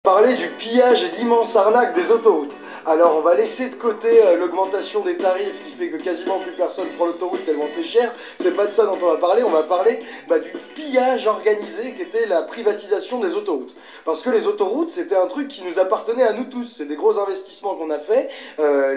Parler du pillage et de l'immense arnaque des autoroutes. Alors on va laisser de côté l'augmentation des tarifs qui fait que quasiment plus personne prend l'autoroute tellement c'est cher. C'est pas de ça dont on va parler du pillage organisé qui était la privatisation des autoroutes. Parce que les autoroutes c'était un truc qui nous appartenait à nous tous. C'est des gros investissements qu'on a fait,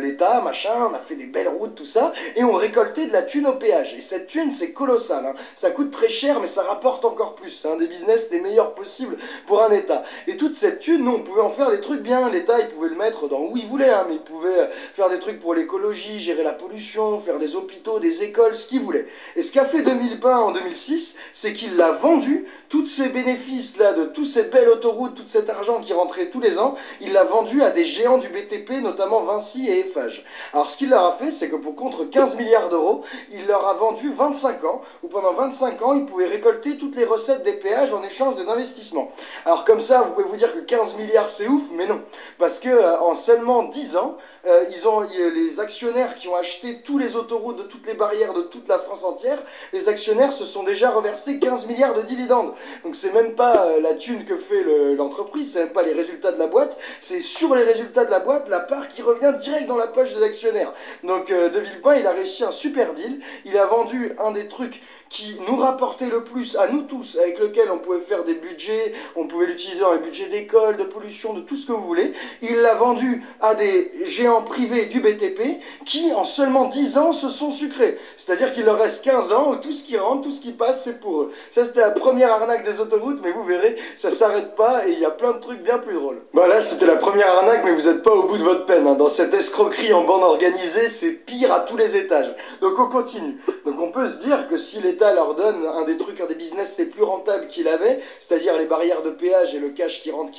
l'État, machin, on a fait des belles routes, tout ça, et on récoltait de la thune au péage. Et cette thune c'est colossal, hein. Ça coûte très cher mais ça rapporte encore plus. C'est un des business les meilleurs possibles pour un État. Et toute cette thune, nous, on pouvait en faire des trucs bien. L'État, il pouvait le mettre dans où il voulait, hein, mais il pouvait faire des trucs pour l'écologie, gérer la pollution, faire des hôpitaux, des écoles, ce qu'il voulait. Et ce qu'a fait 2001 en 2006, c'est qu'il l'a vendu, tous ces bénéfices-là, de toutes ces belles autoroutes, tout cet argent qui rentrait tous les ans, il l'a vendu à des géants du BTP, notamment Vinci et Eiffage. Alors ce qu'il leur a fait, c'est que pour contre 15 milliards d'euros, il leur a vendu 25 ans, où pendant 25 ans, ils pouvaient récolter toutes les recettes des péages en échange des investissements. Alors comme ça, vous pouvez vous dire que 15 milliards c'est ouf, mais non. Parce que en seulement 10 ans, les actionnaires qui ont acheté tous les autoroutes de toutes les barrières de toute la France entière, les actionnaires se sont déjà reversés 15 milliards de dividendes. Donc c'est même pas la thune que fait l'entreprise, c'est même pas les résultats de la boîte, c'est sur les résultats de la boîte, la part qui revient direct dans la poche des actionnaires. Donc De Villepin, il a réussi un super deal, il a vendu un des trucs qui nous rapportait le plus à nous tous, avec lequel on pouvait faire des budgets, on pouvait l'utiliser dans les budgets d'école, de pollution, de tout ce que vous voulez. Il l'a vendu à des géants privés du BTP qui, en seulement 10 ans, se sont sucrés. C'est-à-dire qu'il leur reste 15 ans où tout ce qui rentre, tout ce qui passe, c'est pour eux. Ça, c'était la première arnaque des autoroutes, mais vous verrez, ça s'arrête pas et il y a plein de trucs bien plus drôles. Bah là, c'était la première arnaque, mais vous n'êtes pas au bout de votre peine, hein. Dans cette escroquerie en bande organisée, c'est pire à tous les étages. Donc on continue. Donc on peut se dire que si l'État leur donne un des business les plus rentables qu'il avait, c'est-à-dire les barrières de péage et le cash qui rentre,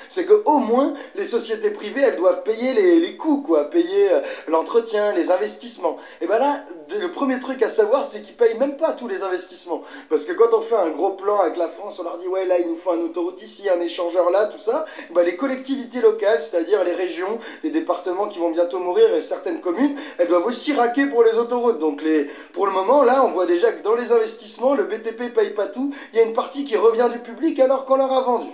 c'est qu'au moins les sociétés privées, elles doivent payer les coûts, quoi, payer l'entretien, les investissements. Et ben là, le premier truc à savoir, c'est qu'ils payent même pas tous les investissements. Parce que quand on fait un gros plan avec la France, on leur dit ouais là il nous faut un autoroute ici, un échangeur là, tout ça, ben, les collectivités locales, c'est-à-dire les régions, les départements qui vont bientôt mourir et certaines communes, elles doivent aussi raquer pour les autoroutes. Donc pour le moment, là, on voit déjà que dans les investissements, le BTP paye pas tout. Il y a une partie qui revient du public alors qu'on leur a vendu.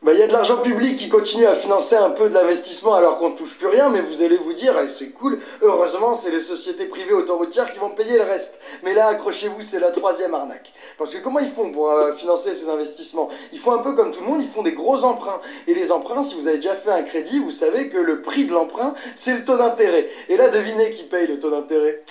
Il y a de l'argent public qui continue à financer un peu de l'investissement alors qu'on ne touche plus rien, mais vous allez vous dire, c'est cool, heureusement c'est les sociétés privées autoroutières qui vont payer le reste. Mais là, accrochez-vous, c'est la troisième arnaque. Parce que comment ils font pour financer ces investissements? Ils font un peu comme tout le monde, ils font des gros emprunts. Et les emprunts, si vous avez déjà fait un crédit, vous savez que le prix de l'emprunt, c'est le taux d'intérêt. Et là, devinez qui paye le taux d'intérêt?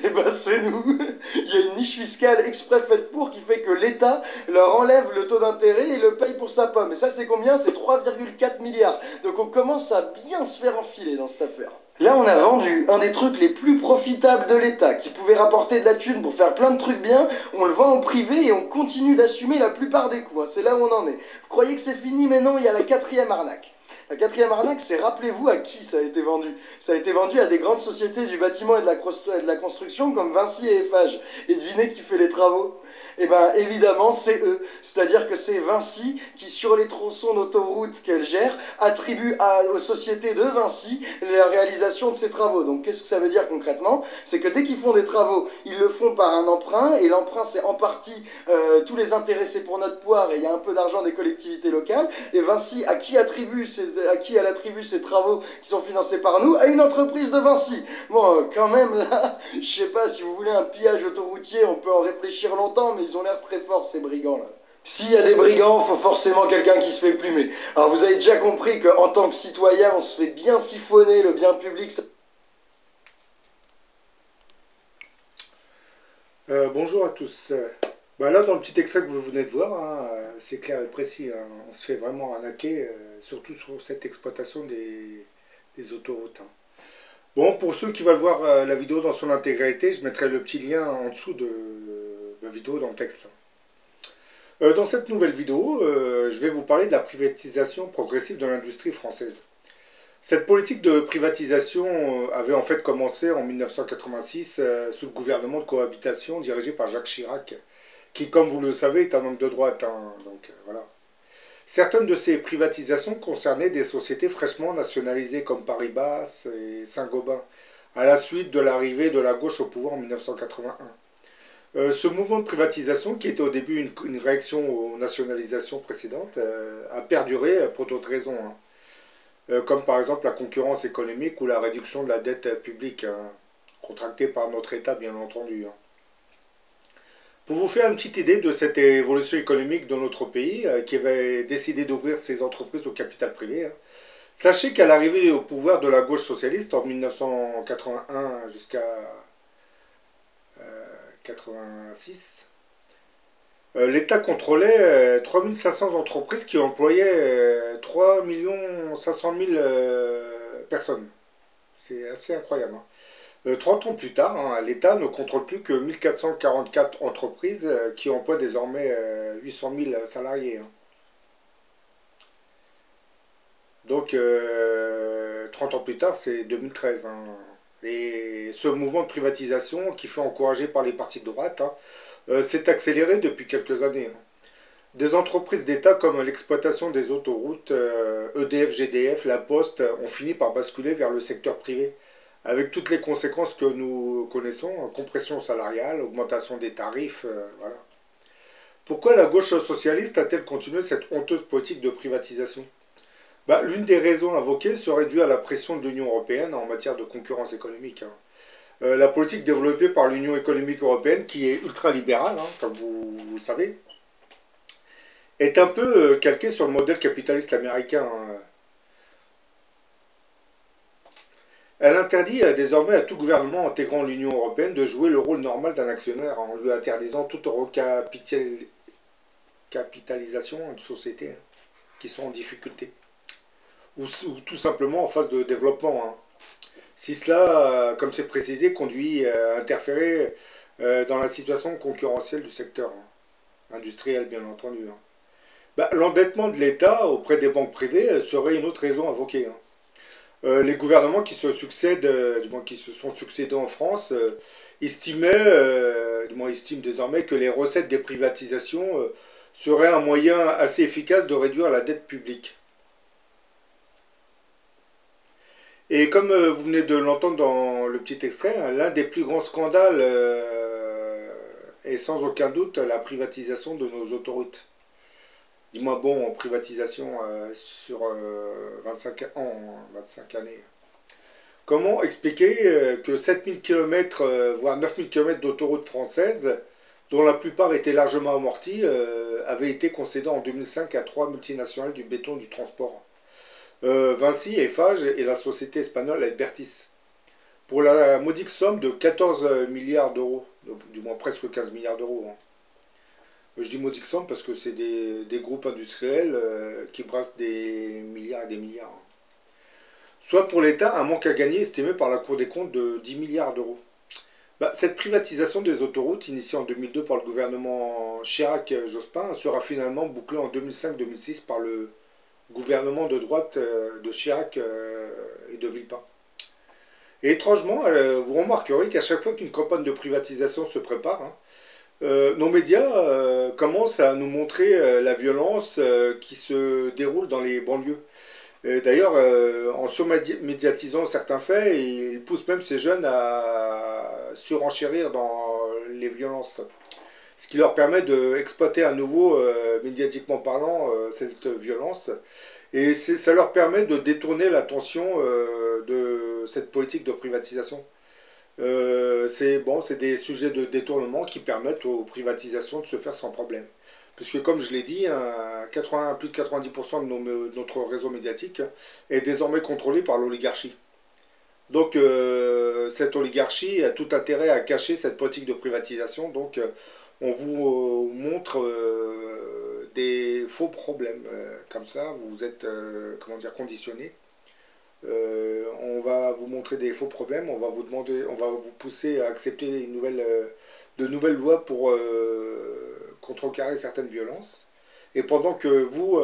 Eh ben c'est nous. Il y a une niche fiscale exprès faite pour qui fait que l'État leur enlève le taux d'intérêt et le paye pour sa pomme. Et ça c'est combien? C'est 3,4 milliards. Donc on commence à bien se faire enfiler dans cette affaire. Là on a vendu un des trucs les plus profitables de l'État, qui pouvait rapporter de la thune pour faire plein de trucs bien, on le vend au privé et on continue d'assumer la plupart des coûts. C'est là où on en est. Vous croyez que c'est fini, mais non, il y a la quatrième arnaque. La quatrième arnaque, c'est rappelez-vous à qui ça a été vendu. Ça a été vendu à des grandes sociétés du bâtiment et de la construction comme Vinci et Eiffage. Et devinez qui fait les travaux? Eh bien, évidemment, c'est eux. C'est-à-dire que c'est Vinci qui, sur les tronçons d'autoroute qu'elle gère, attribue aux sociétés de Vinci la réalisation de ces travaux. Donc, qu'est-ce que ça veut dire concrètement? C'est que dès qu'ils font des travaux, ils le font par un emprunt, et l'emprunt, c'est en partie tous les intéressés pour notre poire, et il y a un peu d'argent des collectivités locales. Et Vinci, à qui elle attribue ces travaux qui sont financés par nous? À une entreprise de Vinci. Bon, quand même, là, je sais pas, si vous voulez un pillage autoroutier, on peut en réfléchir longtemps, mais ils ont l'air très forts, ces brigands, là. S'il y a des brigands, il faut forcément quelqu'un qui se fait plumer. Alors, vous avez déjà compris qu'en tant que citoyen, on se fait bien siphonner le bien public. Bonjour à tous. Là, dans le petit extrait que vous venez de voir, hein, c'est clair et précis, hein, on se fait vraiment arnaquer, surtout sur cette exploitation des autoroutes, hein. Bon, pour ceux qui veulent voir la vidéo dans son intégralité, je mettrai le petit lien en dessous de la vidéo dans le texte. Dans cette nouvelle vidéo, je vais vous parler de la privatisation progressive de l'industrie française. Cette politique de privatisation avait en fait commencé en 1986 sous le gouvernement de cohabitation dirigé par Jacques Chirac, qui, comme vous le savez, est un homme de droite, hein, donc voilà. Certaines de ces privatisations concernaient des sociétés fraîchement nationalisées comme Paribas et Saint-Gobain, à la suite de l'arrivée de la gauche au pouvoir en 1981. Ce mouvement de privatisation, qui était au début une réaction aux nationalisations précédentes, a perduré pour d'autres raisons, hein. Comme par exemple la concurrence économique ou la réduction de la dette publique, hein, contractée par notre État, bien entendu, hein. Pour vous faire une petite idée de cette évolution économique de notre pays, qui avait décidé d'ouvrir ses entreprises au capital privé, hein, sachez qu'à l'arrivée au pouvoir de la gauche socialiste en 1981 jusqu'à 86, l'État contrôlait 3500 entreprises qui employaient 3 500 000 personnes. C'est assez incroyable, hein. 30 ans plus tard, hein, l'État ne contrôle plus que 1444 entreprises qui emploient désormais 800 000 salariés, hein. Donc 30 ans plus tard, c'est 2013, hein. Et ce mouvement de privatisation, qui fait encourager par les partis de droite, hein, s'est accéléré depuis quelques années, hein. Des entreprises d'État comme l'exploitation des autoroutes, EDF, GDF, La Poste, ont fini par basculer vers le secteur privé, avec toutes les conséquences que nous connaissons, hein, compression salariale, augmentation des tarifs, voilà. Pourquoi la gauche socialiste a-t-elle continué cette honteuse politique de privatisation? Bah, l'une des raisons invoquées serait due à la pression de l'Union européenne en matière de concurrence économique, hein. La politique développée par l'Union économique européenne, qui est ultralibérale, hein, comme vous le savez, est un peu calquée sur le modèle capitaliste américain, hein. Elle interdit désormais à tout gouvernement intégrant l'Union européenne de jouer le rôle normal d'un actionnaire, en lui interdisant toute recapitalisation de sociétés, hein, qui sont en difficulté, ou tout simplement en phase de développement, hein. Si cela, comme c'est précisé, conduit à interférer dans la situation concurrentielle du secteur, hein, industriel, bien entendu, hein. Bah, l'endettement de l'État auprès des banques privées serait une autre raison invoquée, hein. Les gouvernements qui se succèdent, du moins qui se sont succédés en France, du moins estiment désormais que les recettes des privatisations seraient un moyen assez efficace de réduire la dette publique. Et comme vous venez de l'entendre dans le petit extrait, hein, l'un des plus grands scandales est sans aucun doute la privatisation de nos autoroutes. Dis-moi bon, en privatisation sur 25 ans, 25 années. Comment expliquer que 7000 km, voire 9000 km d'autoroutes françaises, dont la plupart étaient largement amorties, avaient été concédées en 2005 à trois multinationales du béton du transport, Vinci, Eiffage et la société espagnole Albertis, pour la modique somme de 14 milliards d'euros, du moins presque 15 milliards d'euros, hein. Je dis modique somme parce que c'est des groupes industriels qui brassent des milliards et des milliards, hein. Soit pour l'État un manque à gagner estimé par la Cour des comptes de 10 milliards d'euros. Bah, cette privatisation des autoroutes, initiée en 2002 par le gouvernement Chirac-Jospin, sera finalement bouclée en 2005-2006 par le gouvernement de droite de Chirac et de Villepin. Et étrangement, vous remarquerez qu'à chaque fois qu'une campagne de privatisation se prépare, hein, nos médias commencent à nous montrer la violence qui se déroule dans les banlieues. D'ailleurs, en surmédiatisant certains faits, ils poussent même ces jeunes à surenchérir dans les violences. Ce qui leur permet d'exploiter à nouveau, médiatiquement parlant, cette violence. Et ça leur permet de détourner l'attention de cette politique de privatisation. C'est bon, c'est des sujets de détournement qui permettent aux privatisations de se faire sans problème. Puisque comme je l'ai dit, hein, plus de 90% de notre réseau médiatique est désormais contrôlé par l'oligarchie. Donc cette oligarchie a tout intérêt à cacher cette politique de privatisation. Donc on vous montre des faux problèmes. Comme ça, vous êtes comment dire, conditionné. On va vous montrer des faux problèmes, on va vous demander, on va vous pousser à accepter de nouvelles lois pour contrecarrer certaines violences. Et pendant que vous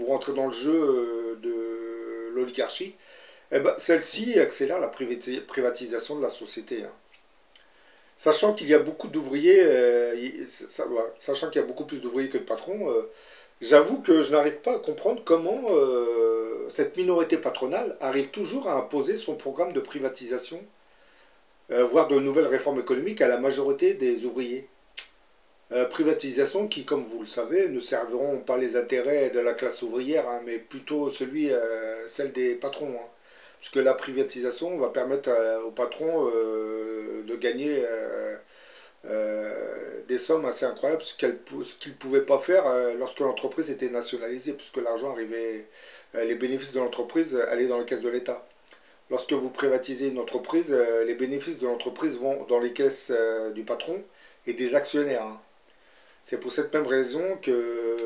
rentrez dans le jeu de l'oligarchie, eh ben, celle-ci accélère la privatisation de la société, hein. Sachant qu'il y a beaucoup d'ouvriers, sachant qu'il y a beaucoup plus d'ouvriers que de patrons, j'avoue que je n'arrive pas à comprendre comment cette minorité patronale arrive toujours à imposer son programme de privatisation, voire de nouvelles réformes économiques à la majorité des ouvriers. Privatisation qui, comme vous le savez, ne serviront pas les intérêts de la classe ouvrière, hein, mais plutôt celle des patrons, hein. Puisque la privatisation va permettre aux patrons de gagner des sommes assez incroyables, ce qu'ils ne pouvaient pas faire lorsque l'entreprise était nationalisée, puisque l'argent arrivait, les bénéfices de l'entreprise allaient dans les caisses de l'État. Lorsque vous privatisez une entreprise, les bénéfices de l'entreprise vont dans les caisses du patron et des actionnaires, hein. C'est pour cette même raison que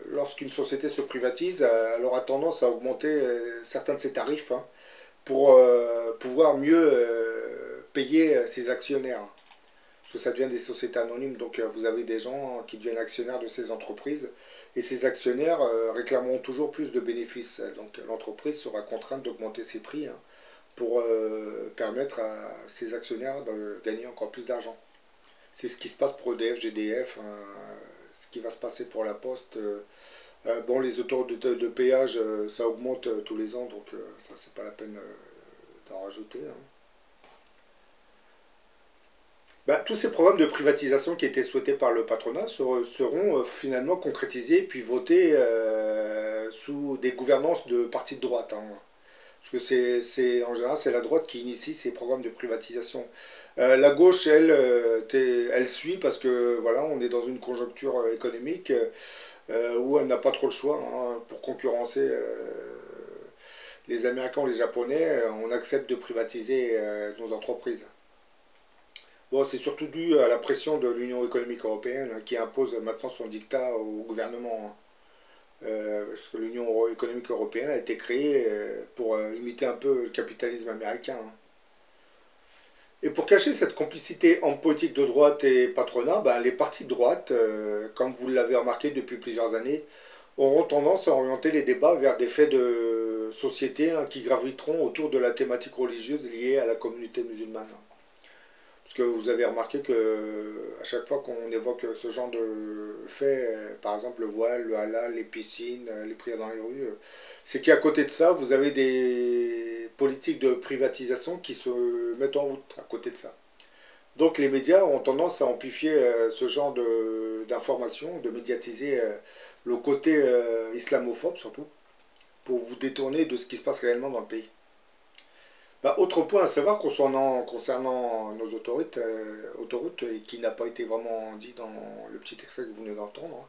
lorsqu'une société se privatise, elle aura tendance à augmenter certains de ses tarifs, hein, pour pouvoir mieux payer ses actionnaires. Parce que ça devient des sociétés anonymes, donc vous avez des gens qui deviennent actionnaires de ces entreprises, et ces actionnaires réclameront toujours plus de bénéfices. Donc l'entreprise sera contrainte d'augmenter ses prix, hein, pour permettre à ses actionnaires de gagner encore plus d'argent. C'est ce qui se passe pour EDF, GDF, hein, ce qui va se passer pour la Poste. Bon, les autoroutes de péage, ça augmente tous les ans, donc ça, c'est pas la peine d'en rajouter, hein. Bah, tous ces programmes de privatisation qui étaient souhaités par le patronat seront finalement concrétisés puis votés sous des gouvernances de partis de droite, hein. Parce que en général, c'est la droite qui initie ces programmes de privatisation. La gauche, elle suit parce que voilà, on est dans une conjoncture économique où elle n'a pas trop le choix, hein, pour concurrencer les Américains ou les Japonais. On accepte de privatiser nos entreprises. Bon, c'est surtout dû à la pression de l'Union économique européenne, hein, qui impose maintenant son dictat au gouvernement, hein. Parce que l'Union économique européenne a été créée pour imiter un peu le capitalisme américain, hein. Et pour cacher cette complicité en politique de droite et patronat, ben, les partis de droite, comme vous l'avez remarqué depuis plusieurs années, auront tendance à orienter les débats vers des faits de société, hein, qui graviteront autour de la thématique religieuse liée à la communauté musulmane. Parce que vous avez remarqué que à chaque fois qu'on évoque ce genre de faits, par exemple le voile, le halal, les piscines, les prières dans les rues, c'est qu'à côté de ça, vous avez des politiques de privatisation qui se mettent en route à côté de ça. Donc les médias ont tendance à amplifier ce genre d'informations, de médiatiser le côté islamophobe surtout, pour vous détourner de ce qui se passe réellement dans le pays. Bah, autre point à savoir concernant nos autoroutes, et qui n'a pas été vraiment dit dans le petit extrait que vous venez d'entendre, hein.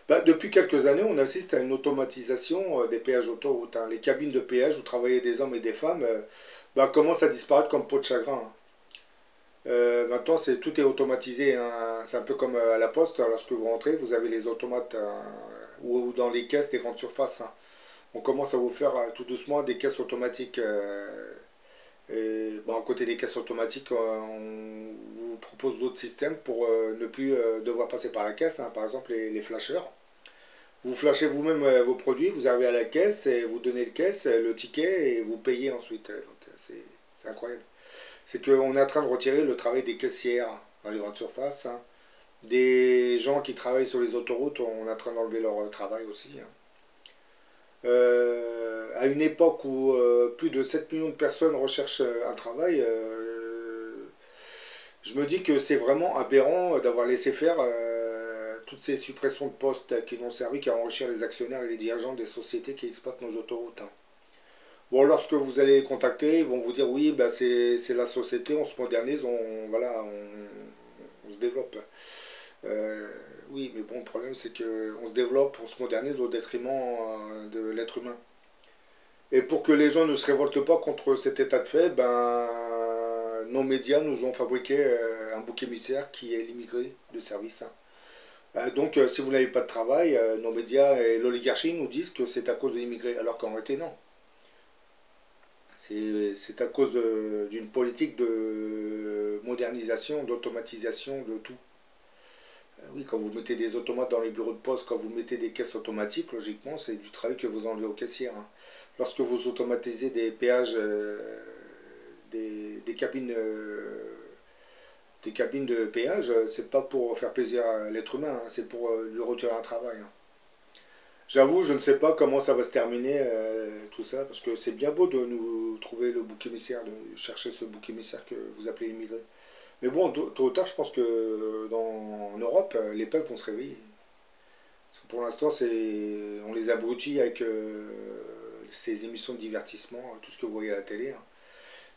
Bah, depuis quelques années, on assiste à une automatisation des péages autoroutes, hein. Les cabines de péage où travaillaient des hommes et des femmes, bah, commencent à disparaître comme peau de chagrin, hein. Maintenant, tout est automatisé, hein. C'est un peu comme à la poste, hein. Lorsque vous rentrez, vous avez les automates, ou dans les caisses des grandes surfaces, hein. On commence à vous faire tout doucement des caisses automatiques. Et bon, à côté des caisses automatiques, on vous propose d'autres systèmes pour ne plus devoir passer par la caisse, hein. Par exemple, les flasheurs. Vous flashez vous-même vos produits, vous arrivez à la caisse et vous donnez le ticket et vous payez ensuite. Donc c'est incroyable. C'est qu'on est en train de retirer le travail des caissières dans les grandes surfaces, hein. Des gens qui travaillent sur les autoroutes, on est en train d'enlever leur travail aussi, hein. À une époque où plus de 7 millions de personnes recherchent un travail, je me dis que c'est vraiment aberrant d'avoir laissé faire toutes ces suppressions de postes qui n'ont servi qu'à enrichir les actionnaires et les dirigeants des sociétés qui exploitent nos autoroutes, hein. Bon, lorsque vous allez les contacter, ils vont vous dire oui, bah, c'est la société, on se modernise, voilà, on se développe. Oui, mais bon, le problème c'est qu'on se développe, on se modernise au détriment de l'être humain. Et pour que les gens ne se révoltent pas contre cet état de fait, ben, nos médias nous ont fabriqué un bouc émissaire qui est l'immigré de service, hein. Donc, si vous n'avez pas de travail, nos médias et l'oligarchie nous disent que c'est à cause de l'immigré, alors qu'en réalité, non. C'est à cause d'une politique de modernisation, d'automatisation, de tout. Oui, quand vous mettez des automates dans les bureaux de poste, quand vous mettez des caisses automatiques, logiquement, c'est du travail que vous enlevez aux caissières, hein. Lorsque vous automatisez des péages, des cabines de péage, c'est pas pour faire plaisir à l'être humain, hein, c'est pour lui retirer un travail, hein. J'avoue, je ne sais pas comment ça va se terminer, tout ça, parce que c'est bien beau de nous trouver le bouc émissaire, de chercher ce bouc émissaire que vous appelez immigré. Mais bon, tôt ou tard, je pense que en Europe, les peuples vont se réveiller. Parce que pour l'instant, on les abrutit avec ces émissions de divertissement, tout ce que vous voyez à la télé, hein.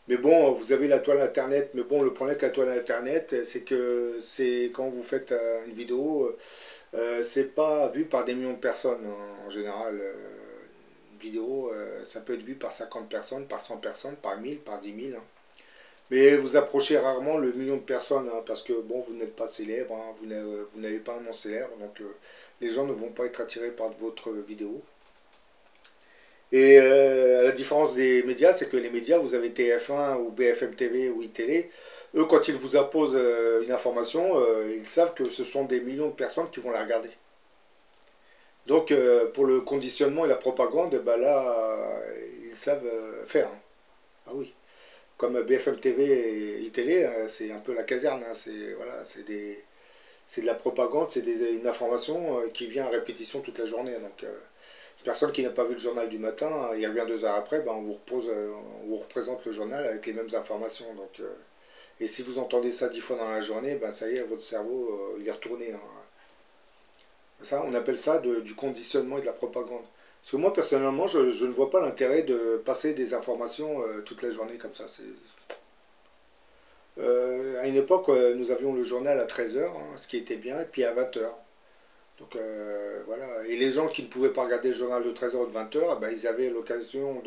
Mais bon, vous avez la toile internet. Mais bon, le problème avec la toile internet, c'est que c'est quand vous faites une vidéo, c'est pas vu par des millions de personnes, hein. En général, une vidéo, ça peut être vu par 50 personnes, par 100 personnes, par 1000, par 10 000, hein. Mais vous approchez rarement le million de personnes, hein, parce que bon, vous n'êtes pas célèbre, hein, vous n'avez pas un nom célèbre, donc les gens ne vont pas être attirés par votre vidéo. Et à la différence des médias, c'est que les médias, vous avez TF1 ou BFM TV ou iTélé, eux, quand ils vous imposent une information, ils savent que ce sont des millions de personnes qui vont la regarder. Donc, pour le conditionnement et la propagande, bah là, ils savent faire, hein. Ah oui. Comme BFM TV et iTélé, c'est un peu la caserne, hein. C'est voilà, c'est de la propagande, c'est une information qui vient à répétition toute la journée. Donc, une personne qui n'a pas vu le journal du matin, il revient 2 heures après, ben, on vous représente le journal avec les mêmes informations. Donc, et si vous entendez ça 10 fois dans la journée, ben, ça y est, votre cerveau, il est retourné, hein. Ça, on appelle ça du conditionnement et de la propagande. Parce que moi, personnellement, je ne vois pas l'intérêt de passer des informations toute la journée comme ça. À une époque, nous avions le journal à 13 heures, hein, ce qui était bien, et puis à 20 heures. Donc voilà. Et les gens qui ne pouvaient pas regarder le journal de 13 heures ou de 20 heures, ben, ils avaient l'occasion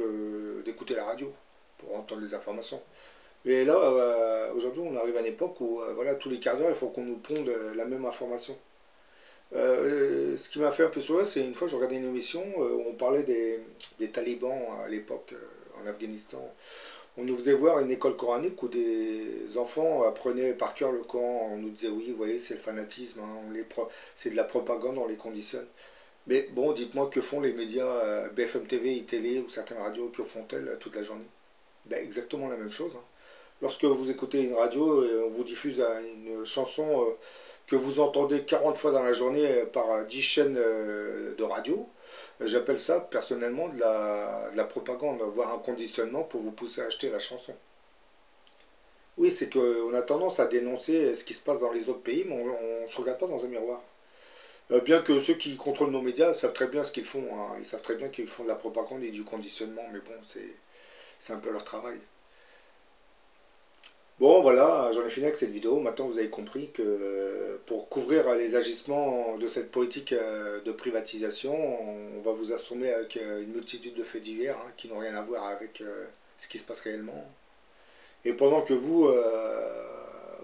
d'écouter la radio pour entendre les informations. Mais là, aujourd'hui, on arrive à une époque où voilà, tous les quarts d'heure, il faut qu'on nous ponde la même information. Ce qui m'a fait un peu sourire, c'est une fois je regardais une émission où on parlait des talibans à l'époque en Afghanistan. On nous faisait voir une école coranique où des enfants apprenaient par cœur le Coran. On nous disait oui, vous voyez, c'est le fanatisme, hein, c'est de la propagande, on les conditionne. Mais bon, dites-moi que font les médias BFM TV, iTélé ou certaines radios, que font-elles toute la journée? Ben, exactement la même chose, hein. Lorsque vous écoutez une radio et on vous diffuse une chanson que vous entendez 40 fois dans la journée par 10 chaînes de radio, j'appelle ça personnellement de la propagande, voire un conditionnement pour vous pousser à acheter la chanson. Oui, c'est qu'on a tendance à dénoncer ce qui se passe dans les autres pays, mais on ne se regarde pas dans un miroir. Bien que ceux qui contrôlent nos médias savent très bien ce qu'ils font, hein. Ils savent très bien qu'ils font de la propagande et du conditionnement, mais bon, c'est un peu leur travail. Bon, voilà, j'en ai fini avec cette vidéo. Maintenant, vous avez compris que pour couvrir les agissements de cette politique de privatisation, on va vous assommer avec une multitude de faits divers, hein, qui n'ont rien à voir avec ce qui se passe réellement. Et pendant que vous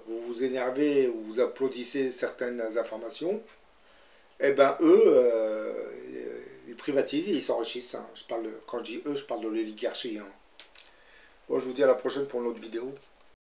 vous énervez ou vous applaudissez certaines informations, eh ben eux, ils privatisent, ils s'enrichissent, hein. Quand je dis eux, je parle de l'oligarchie, hein. Bon, je vous dis à la prochaine pour une autre vidéo.